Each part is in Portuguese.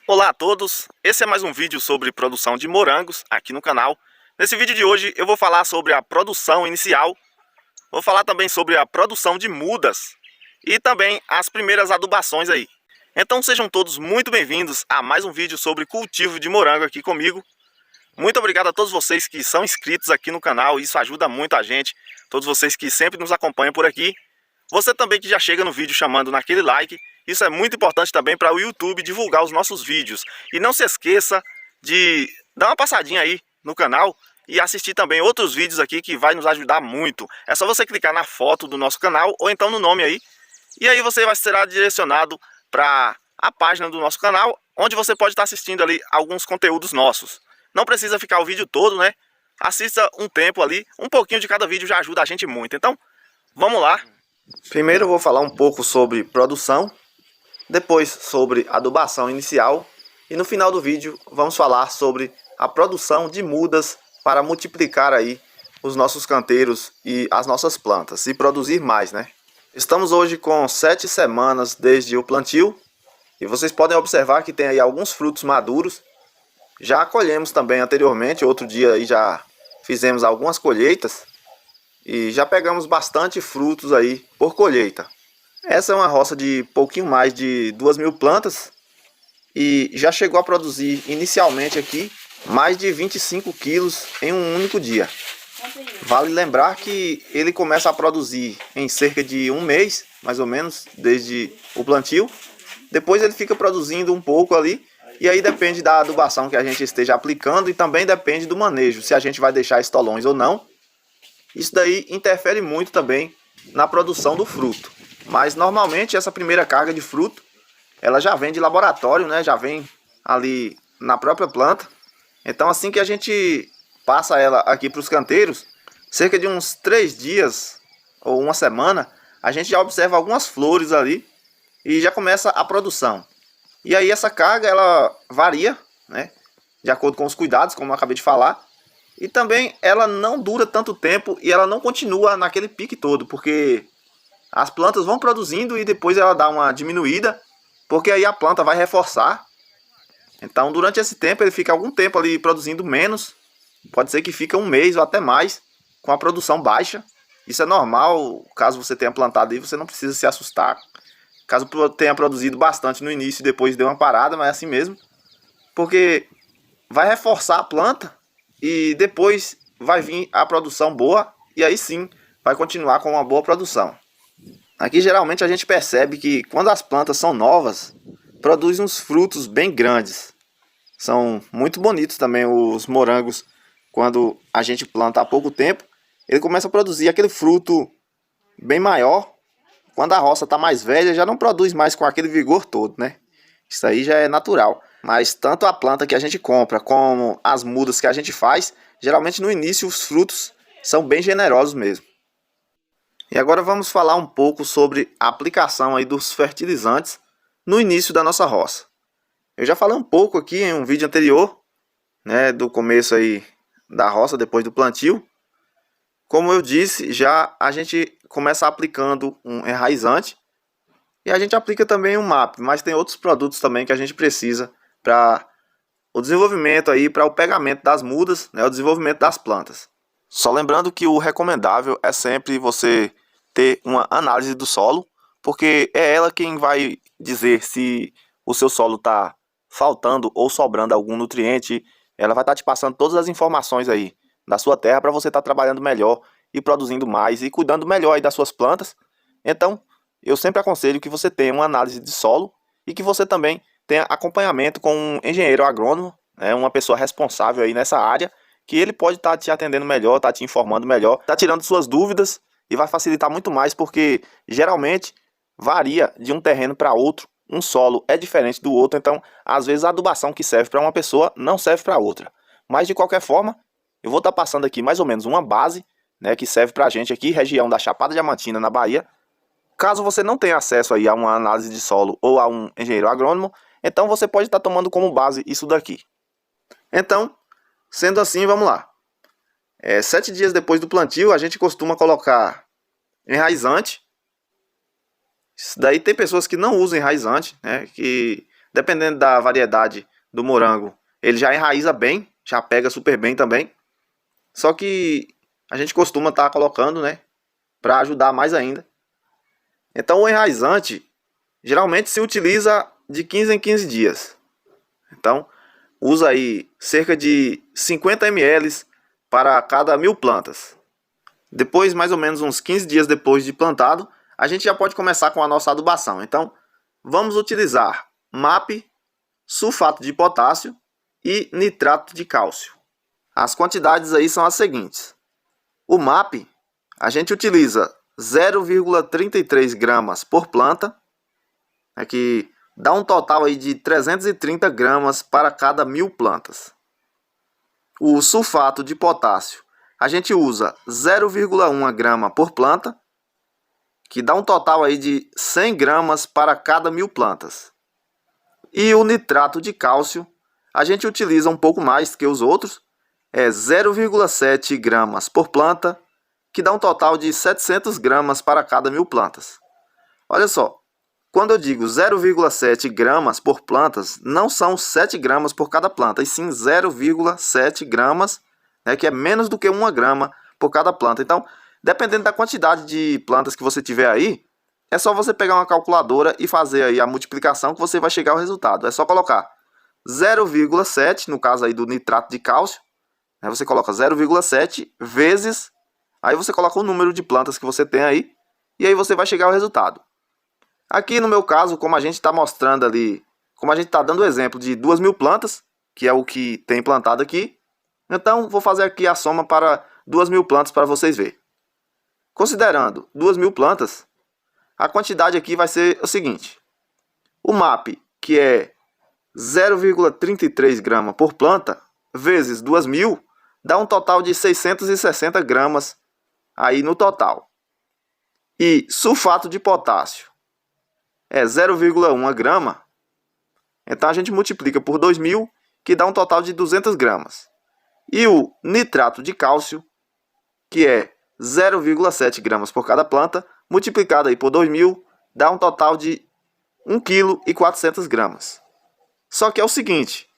Olá a todos, esse é mais um vídeo sobre produção de morangos aqui no canal. Nesse vídeo de hoje eu vou falar sobre a produção inicial, vou falar também sobre a produção de mudas e também as primeiras adubações aí. Então sejam todos muito bem-vindos a mais um vídeo sobre cultivo de morango aqui comigo. Muito obrigado a todos vocês que são inscritos aqui no canal, isso ajuda muito a gente, todos vocês que sempre nos acompanham por aqui. Você também que já chega no vídeo chamando naquele like, isso é muito importante também para o YouTube divulgar os nossos vídeos. E não se esqueça de dar uma passadinha aí no canal e assistir também outros vídeos aqui que vai nos ajudar muito. É só você clicar na foto do nosso canal ou então no nome aí. E aí você será direcionado para a página do nosso canal, onde você pode estar assistindo ali alguns conteúdos nossos. Não precisa ficar o vídeo todo, né? Assista um tempo ali, um pouquinho de cada vídeo já ajuda a gente muito. Então, vamos lá. Primeiro eu vou falar um pouco sobre produção, depois sobre adubação inicial e no final do vídeo vamos falar sobre a produção de mudas para multiplicar aí os nossos canteiros e as nossas plantas e produzir mais, né? Estamos hoje com 7 semanas desde o plantio e vocês podem observar que tem aí alguns frutos maduros. Já colhemos também anteriormente, outro dia aí já fizemos algumas colheitas. E já pegamos bastante frutos aí por colheita. Essa é uma roça de pouquinho mais de 2.000 plantas. E já chegou a produzir inicialmente aqui mais de 25 quilos em um único dia. Vale lembrar que ele começa a produzir em cerca de um mês, mais ou menos, desde o plantio. Depois ele fica produzindo um pouco ali. E aí depende da adubação que a gente esteja aplicando e também depende do manejo, se a gente vai deixar estolões ou não. Isso daí interfere muito também na produção do fruto. Mas normalmente essa primeira carga de fruto, ela já vem de laboratório, né? Já vem ali na própria planta. Então assim que a gente passa ela aqui para os canteiros, cerca de uns 3 dias ou uma semana, a gente já observa algumas flores ali e já começa a produção. E aí essa carga ela varia, né? De acordo com os cuidados, como eu acabei de falar. E também ela não dura tanto tempo e ela não continua naquele pique todo, porque as plantas vão produzindo e depois ela dá uma diminuída, porque aí a planta vai reforçar. Então durante esse tempo ele fica algum tempo ali produzindo menos, pode ser que fique um mês ou até mais com a produção baixa. Isso é normal, caso você tenha plantado aí você não precisa se assustar. Caso tenha produzido bastante no início e depois dê uma parada, mas é assim mesmo. Porque vai reforçar a planta. E depois vai vir a produção boa e aí sim vai continuar com uma boa produção. Aqui geralmente a gente percebe que quando as plantas são novas, produzem uns frutos bem grandes. São muito bonitos também os morangos. Quando a gente planta há pouco tempo, ele começa a produzir aquele fruto bem maior. Quando a roça está mais velha, já não produz mais com aquele vigor todo, né? Isso aí já é natural. Mas tanto a planta que a gente compra como as mudas que a gente faz, geralmente no início os frutos são bem generosos mesmo. E agora vamos falar um pouco sobre a aplicação aí dos fertilizantes no início da nossa roça. Eu já falei um pouco aqui em um vídeo anterior, né, do começo aí da roça depois do plantio. Como eu disse, já a gente começa aplicando um enraizante e a gente aplica também um MAP, mas tem outros produtos também que a gente precisa para o desenvolvimento aí, para o pegamento das mudas, né, o desenvolvimento das plantas. Só lembrando que o recomendável é sempre você ter uma análise do solo, porque é ela quem vai dizer se o seu solo está faltando ou sobrando algum nutriente. Ela vai estar te passando todas as informações aí da sua terra para você estar trabalhando melhor e produzindo mais e cuidando melhor aí das suas plantas. Então, eu sempre aconselho que você tenha uma análise de solo e que você também tenha acompanhamento com um engenheiro agrônomo, né, uma pessoa responsável aí nessa área, que ele pode estar te atendendo melhor, estar te informando melhor, estar tirando suas dúvidas e vai facilitar muito mais, porque geralmente varia de um terreno para outro, um solo é diferente do outro, então às vezes a adubação que serve para uma pessoa não serve para outra. Mas de qualquer forma, eu vou estar passando aqui mais ou menos uma base, né, que serve para a gente aqui, região da Chapada Diamantina, na Bahia. Caso você não tenha acesso aí a uma análise de solo ou a um engenheiro agrônomo, então você pode estar tomando como base isso daqui. Então, sendo assim, vamos lá. 7 dias depois do plantio, a gente costuma colocar enraizante. Isso daí tem pessoas que não usam enraizante, né? Que dependendo da variedade do morango, ele já enraiza bem, já pega super bem também. Só que a gente costuma estar colocando, né, para ajudar mais ainda. Então o enraizante geralmente se utiliza de 15 em 15 dias. Então usa aí cerca de 50 ml para cada 1000 plantas. Depois, mais ou menos uns 15 dias depois de plantado, a gente já pode começar com a nossa adubação. Então vamos utilizar MAP, sulfato de potássio e nitrato de cálcio. As quantidades aí são as seguintes. O MAP, a gente utiliza 0,33 gramas por planta, que dá um total aí de 330 gramas para cada 1000 plantas. O sulfato de potássio, a gente usa 0,1 grama por planta, que dá um total aí de 100 gramas para cada 1000 plantas. E o nitrato de cálcio, a gente utiliza um pouco mais que os outros, é 0,7 gramas por planta, que dá um total de 700 gramas para cada 1000 plantas. Olha só, quando eu digo 0,7 gramas por plantas, não são 7 gramas por cada planta, e sim 0,7 gramas, né, que é menos do que 1 grama por cada planta. Então, dependendo da quantidade de plantas que você tiver aí, é só você pegar uma calculadora e fazer aí a multiplicação que você vai chegar ao resultado. É só colocar 0,7, no caso aí do nitrato de cálcio, né, você coloca 0,7 vezes, aí você coloca o número de plantas que você tem aí, e aí você vai chegar ao resultado. Aqui no meu caso, como a gente está mostrando ali, como a gente está dando o exemplo de 2.000 plantas, que é o que tem plantado aqui, então vou fazer aqui a soma para 2.000 plantas para vocês verem. Considerando 2.000 plantas, a quantidade aqui vai ser o seguinte. O MAP, que é 0,33 grama por planta, vezes 2.000, dá um total de 660 gramas aí no total. E sulfato de potássio é 0,1 grama, então a gente multiplica por 2.000, que dá um total de 200 gramas. E o nitrato de cálcio, que é 0,7 gramas por cada planta, multiplicado aí por 2.000, dá um total de 1,4 kg. Só que é o seguinte,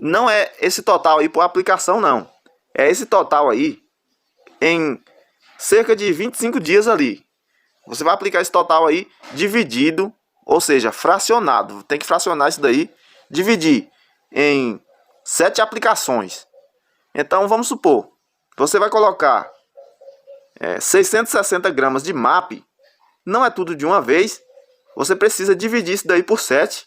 não é esse total aí por aplicação não, é esse total aí em cerca de 25 dias ali. Você vai aplicar esse total aí dividido, ou seja, fracionado. Tem que fracionar isso daí, dividir em 7 aplicações. Então vamos supor, você vai colocar 660 gramas de MAP, não é tudo de uma vez, você precisa dividir isso daí por 7,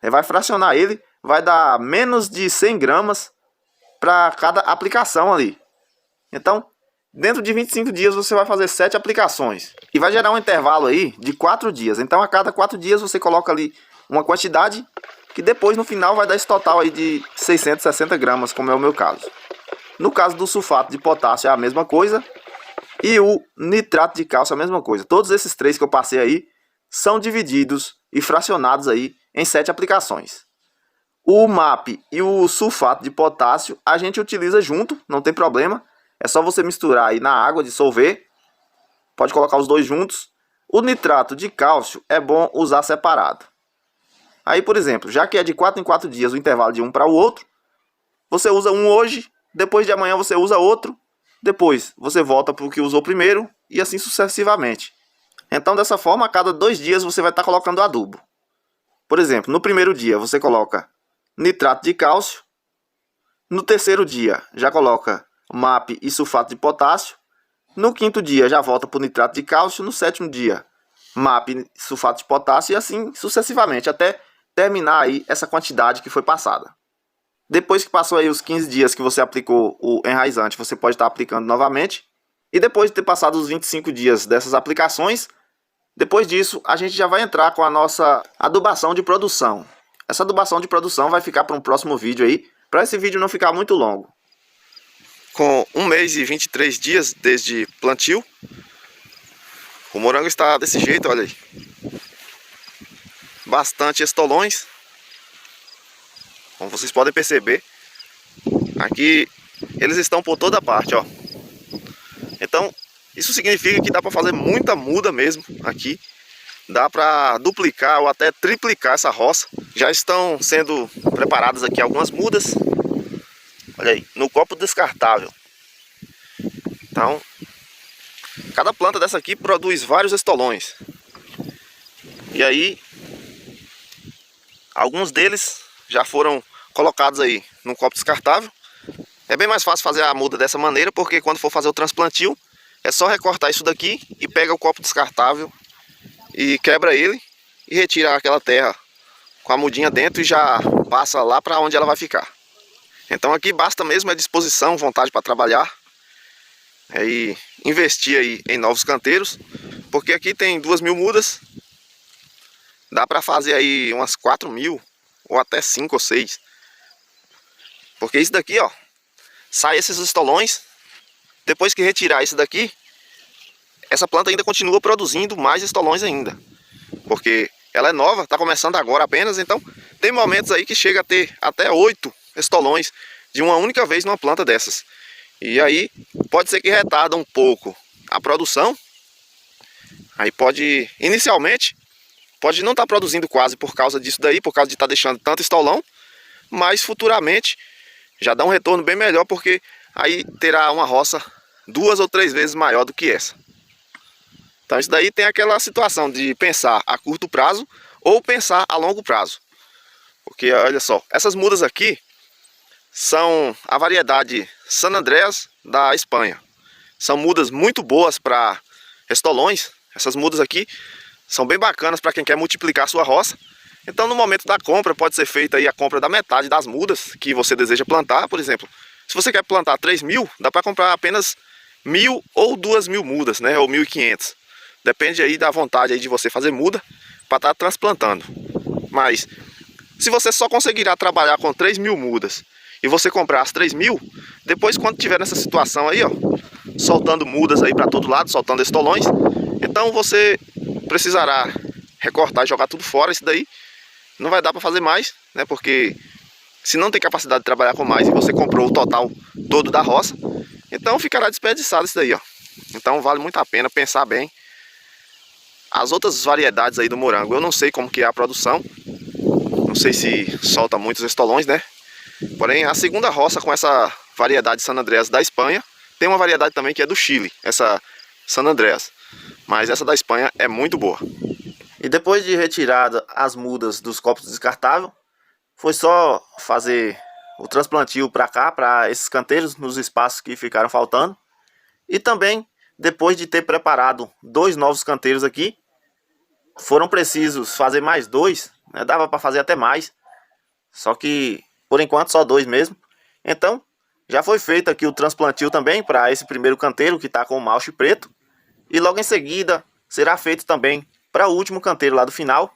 vai fracionar ele, vai dar menos de 100 gramas para cada aplicação ali. Então, dentro de 25 dias você vai fazer 7 aplicações, e vai gerar um intervalo aí de 4 dias, então a cada 4 dias você coloca ali uma quantidade, que depois no final vai dar esse total aí de 660 gramas, como é o meu caso. No caso do sulfato de potássio é a mesma coisa. E o nitrato de cálcio é a mesma coisa. Todos esses três que eu passei aí são divididos e fracionados aí em 7 aplicações. O MAP e o sulfato de potássio a gente utiliza junto, não tem problema. É só você misturar aí na água, dissolver. Pode colocar os dois juntos. O nitrato de cálcio é bom usar separado. Aí, por exemplo, já que é de 4 em 4 dias o intervalo de um para o outro, você usa um hoje, depois de amanhã você usa outro, depois você volta para o que usou primeiro e assim sucessivamente. Então, dessa forma, a cada 2 dias você vai estar colocando adubo. Por exemplo, no primeiro dia você coloca nitrato de cálcio, no terceiro dia já coloca MAP e sulfato de potássio, no quinto dia já volta para o nitrato de cálcio, no sétimo dia MAP e sulfato de potássio e assim sucessivamente, até terminar aí essa quantidade que foi passada. Depois que passou aí os 15 dias que você aplicou o enraizante, você pode estar aplicando novamente. E depois de ter passado os 25 dias dessas aplicações, depois disso a gente já vai entrar com a nossa adubação de produção. Essa adubação de produção vai ficar para um próximo vídeo aí, para esse vídeo não ficar muito longo. Com 1 mês e 23 dias desde plantio, o morango está desse jeito, olha aí. Bastante estolões. Como vocês podem perceber, aqui eles estão por toda parte, ó. Então, isso significa que dá para fazer muita muda mesmo aqui. dá para duplicar ou até triplicar essa roça. Já estão sendo preparadas aqui algumas mudas. Olha aí, no copo descartável. Então, cada planta dessa aqui produz vários estolões. E aí, alguns deles já foram colocados aí num copo descartável. É bem mais fácil fazer a muda dessa maneira, porque quando for fazer o transplantio, é só recortar isso daqui e pega o copo descartável e quebra ele e retira aquela terra com a mudinha dentro e já passa lá para onde ela vai ficar. Então aqui basta mesmo a disposição, vontade para trabalhar e investir aí em novos canteiros, porque aqui tem 2.000 mudas, dá para fazer aí umas 4.000 ou até 5 ou 6, porque isso daqui, ó, sai esses estolões. Depois que retirar isso daqui, essa planta ainda continua produzindo mais estolões ainda, porque ela é nova, está começando agora apenas. Então tem momentos aí que chega a ter até 8 estolões de uma única vez numa planta dessas. E aí pode ser que retarda um pouco a produção. Aí pode, inicialmente, pode não estar produzindo quase por causa disso daí, por causa de estar deixando tanto estolão, mas futuramente já dá um retorno bem melhor, porque aí terá uma roça 2 ou 3 vezes maior do que essa. Então isso daí tem aquela situação de pensar a curto prazo ou pensar a longo prazo. Porque olha só, essas mudas aqui são a variedade San Andreas da Espanha. São mudas muito boas para estolões. Essas mudas aqui são bem bacanas para quem quer multiplicar a sua roça. Então no momento da compra pode ser feita aí a compra da metade das mudas que você deseja plantar. Por exemplo, se você quer plantar 3.000, dá para comprar apenas 1.000 ou 2.000 mudas, né? Ou 1.500. Depende aí da vontade aí de você fazer muda para estar transplantando. Mas se você só conseguirá trabalhar com 3.000 mudas e você comprar as 3.000, depois quando tiver nessa situação aí, ó, soltando mudas aí para todo lado, soltando estolões, então você precisará recortar e jogar tudo fora. Isso daí não vai dar para fazer mais, né? Porque se não tem capacidade de trabalhar com mais e você comprou o total todo da roça, então ficará desperdiçado isso daí, ó. Então vale muito a pena pensar bem. As outras variedades aí do morango, eu não sei como que é a produção, não sei se solta muitos estolões, né? Porém, a segunda roça com essa variedade San Andreas da Espanha, tem uma variedade também que é do Chile, essa San Andreas, mas essa da Espanha é muito boa. E depois de retirada as mudas dos copos descartáveis, foi só fazer o transplantio para cá, para esses canteiros, nos espaços que ficaram faltando. E também, depois de ter preparado 2 novos canteiros aqui, foram precisos fazer mais 2, né? Dava para fazer até mais, só que por enquanto só 2 mesmo. Então já foi feito aqui o transplantio também para esse primeiro canteiro que está com o macho preto, e logo em seguida será feito também para o último canteiro lá do final,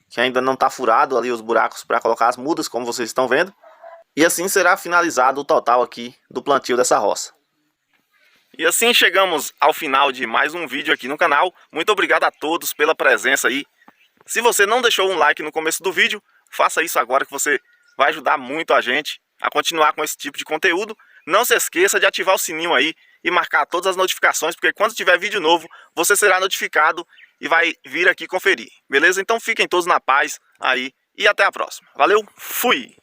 que ainda não está furado ali os buracos para colocar as mudas, como vocês estão vendo. E assim será finalizado o total aqui do plantio dessa roça. E assim chegamos ao final de mais um vídeo aqui no canal. Muito obrigado a todos pela presença aí. Se você não deixou um like no começo do vídeo, faça isso agora, que você vai ajudar muito a gente a continuar com esse tipo de conteúdo. Não se esqueça de ativar o sininho aí e marcar todas as notificações, porque quando tiver vídeo novo, você será notificado e vai vir aqui conferir. Beleza? Então fiquem todos na paz aí e até a próxima. Valeu, fui!